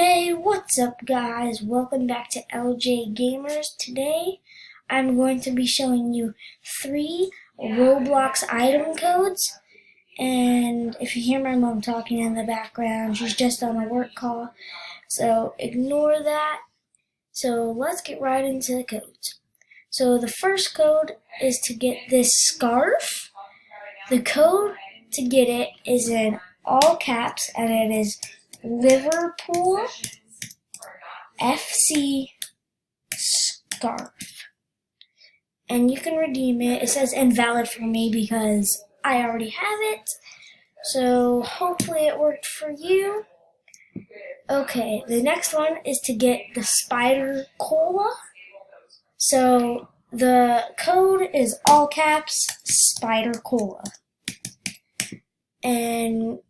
Hey, what's up guys? Welcome back to LJ Gamers. Today I'm going to be showing you 3 Roblox item codes. And if you hear my mom talking in the background, she's just on a work call, so ignore that. So let's get right into the codes. So the first code is to get this scarf. The code to get it is in all caps, and it is Liverpool FC scarf, and you can redeem it. It says invalid for me because I already have it, so hopefully it worked for you. Okay, the next one is to get the SPIDERCOLA. So the code is all caps SPIDERCOLA, and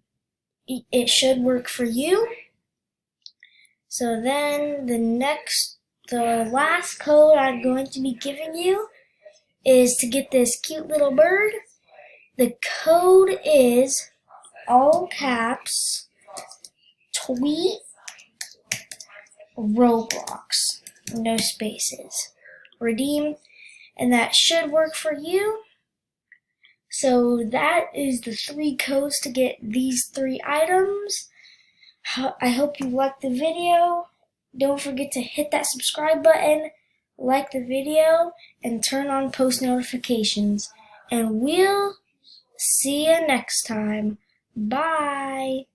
it should work for you. So then the last code I'm going to be giving you is to get this cute little bird. The code is all caps TWEETROBLOX, no spaces. Redeem, and that should work for you. So that is the 3 codes to get these 3 items. I hope you liked the video. Don't forget to hit that subscribe button, like the video, and turn on post notifications. And we'll see you next time. Bye.